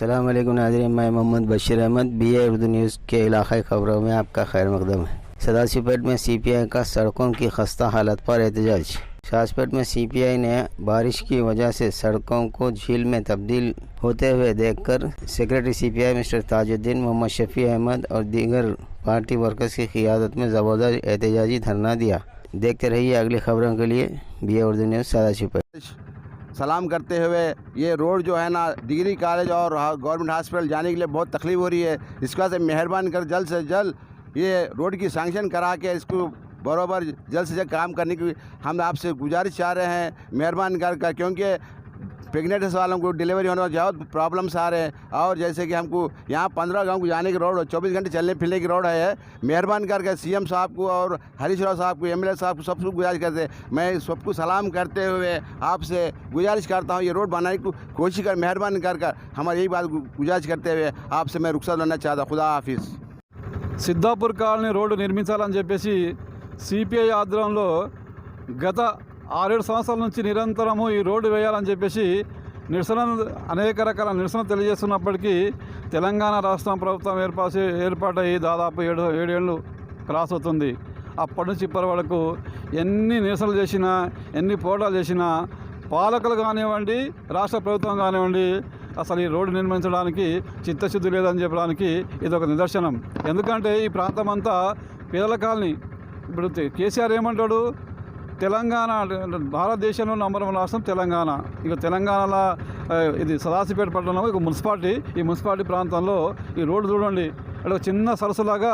अस्सलाम वालेकुम नाज़रीन, मैं मोहम्मद बशीर अहमद BA उर्दू न्यूज़ के इलाक़ाई ख़बरों में आपका खैर मक़दम है। सदाशिवपेट में CPI का सड़कों की खस्ता हालत पर एहतजाज। सदाशिवपेट में CPI ने बारिश की वजह से सड़कों को झील में तब्दील होते हुए देखकर secretary CPI mister Tajuddin, Mohammad Shafi Ahmed और दीगर पार्टी वर्कर्स की क़ियादत में ज़बरदस्त एहतजाजी धरना दिया। देखते रहिए अगली खबरों के लिए BA उर्दू न्यूज़ सदाशिवपेट। सलाम करते हुए, ये रोड जो है ना डिग्री कॉलेज और गवर्नमेंट हॉस्पिटल जाने के लिए बहुत तकलीफ़ हो रही है। इसका से मेहरबान कर जल्द से जल्द ये रोड की सैंक्शन करा के इसको बराबर जल्द से जल्द काम करने की हम आपसे गुजारिश चाह रहे हैं, मेहरबान कर क्योंकि प्रेगनेंट वालों को डिलीवरी होने में बहुत प्रॉब्लम्स आ रहे हैं। और जैसे कि हमको यहाँ 15 गांव को जाने की रोड 24 घंटे चलने फिरने की रोड है। मेहरबान करके CM साहब को और हरीश राव साहब को, MLA साहब को, सबको गुजारिश करते मैं सबको सलाम करते हुए आपसे गुजारिश करता हूँ ये रोड बनाने की कोशिश कर, मेहरबान कर हमारी यही बात गुजारिश करते हुए आपसे मैं रुखसत लेना चाहता। खुदा हाफिज़। సిద్ధాపూర్ కాలనీ రోడ్డు నిర్మించాలని చెప్పేసి CPI ఆధ్వర్యంలో గత 6-7 సంవత్సరాల నుంచి నిరంతరము ఈ రోడ్డు వేయాలని చెప్పేసి అనేక రకాల నిరసన తెలియజేస్తున్నప్పటికీ తెలంగాణ రాష్ట్ర ప్రభుత్వం ఏర్పాటయ్యి దాదాపు 7 ఏళ్ళు క్రాస్ అవుతుంది. అప్పటి నుంచి ఇప్పటి వరకు ఎన్ని నిరసనలు చేసినా, ఎన్ని పోరాటాలు చేసినా పాలకులు కానివ్వండి, రాష్ట్ర ప్రభుత్వం కానివ్వండి అసలు ఈ రోడ్డు నిర్మించడానికి చిత్తశుద్ధి లేదని చెప్పడానికి ఇది ఒక నిదర్శనం. ఎందుకంటే ఈ ప్రాంతం అంతా పేదల కాలనీ. ఇప్పుడు కేసీఆర్ ఏమంటాడు, తెలంగాణ భారతదేశంలో నంబర్ 1 రాష్ట్రం తెలంగాణ. ఇక తెలంగాణలో ఇది సదాశివపేట పట్టణంలో ఇక మున్సిపాలిటీ, ఈ మున్సిపాలిటీ ప్రాంతంలో ఈ రోడ్డు చూడండి, అక్కడ చిన్న సరస్సులాగా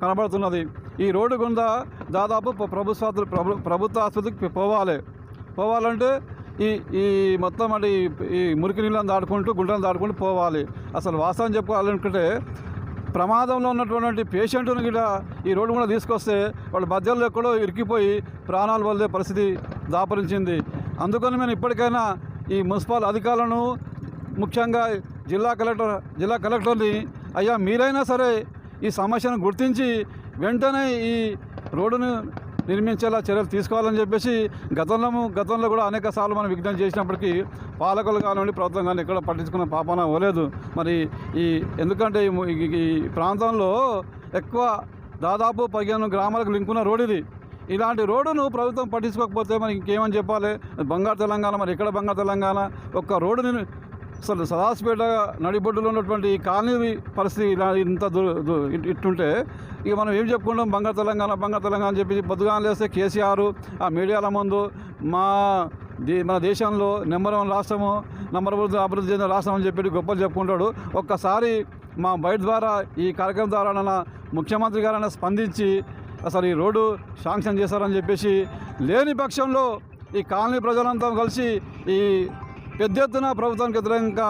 కనబడుతున్నది. ఈ రోడ్డు గుండా దాదాపు ప్రభుత్వ ఆసుపత్రికి పోవాలంటే ఈ మొత్తం అంటే ఈ మురికి నీళ్ళని దాటుకుంటూ, గుంటలను దాటుకుంటూ పోవాలి. అసలు వాస్తవం చెప్పుకోవాలనుకుంటే ప్రమాదంలో ఉన్నటువంటి పేషెంట్ను కూడా ఈ రోడ్డు కూడా తీసుకొస్తే వాళ్ళ మధ్యలో ఎక్కడో ఇరికిపోయి ప్రాణాలు వదిలే పరిస్థితి దాపరించింది. అందుకని మేము ఇప్పటికైనా ఈ మున్సిపల్ అధికారులను, ముఖ్యంగా జిల్లా కలెక్టర్ని, అయ్యా మీరైనా సరే ఈ సమస్యను గుర్తించి వెంటనే ఈ రోడ్డును నిర్మించేలా చర్యలు తీసుకోవాలని చెప్పేసి గతంలో కూడా అనేక సార్లు మనం విజ్ఞప్తి చేసినప్పటికీ పాలకులు కానివ్వండి, ప్రభుత్వం కానీ ఎక్కడ పట్టించుకున్న పాపన పోలేదు. మరి ఎందుకంటే ఈ ప్రాంతంలో ఎక్కువ దాదాపు 15 గ్రామాలకు లింకున్న రోడ్ ఇది. ఇలాంటి రోడ్డును ప్రభుత్వం పట్టించుకోకపోతే మరి ఇంకేమని చెప్పాలి? బంగారు తెలంగాణ, మరి ఎక్కడ బంగారు తెలంగాణ? ఒక్క రోడ్డుని అసలు సదాశివపేట నడిబొడ్డులో ఉన్నటువంటి ఈ కాలనీ పరిస్థితి ఇలా ఇట్టుంటే ఇక మనం ఏం చెప్పుకుంటాం? బంగారు తెలంగాణ అని చెప్పి పొద్దుగానే లేస్తే కేసీఆర్ ఆ మీడియాల ముందు మన దేశంలో నెంబర్ 1 రాష్ట్రము, నెంబర్ 1 అభివృద్ధి చెందిన రాష్ట్రం అని చెప్పి గొప్పలు చెప్పుకుంటాడు. ఒక్కసారి మా బయట ద్వారా ఈ కార్యక్రమం ద్వారా ముఖ్యమంత్రి గారైనా స్పందించి అసలు ఈ రోడ్డు శాంక్షన్ చేశారని చెప్పేసి, లేని పక్షంలో ఈ కాలనీ ప్రజలంతా కలిసి ఈ పెద్ద ఎత్తున ప్రభుత్వానికి వ్యతిరేకంగా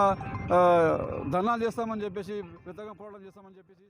ధర్నాలు చేస్తామని చెప్పేసి, వ్యతిరేకంగా పోరాటం చేస్తామని చెప్పేసి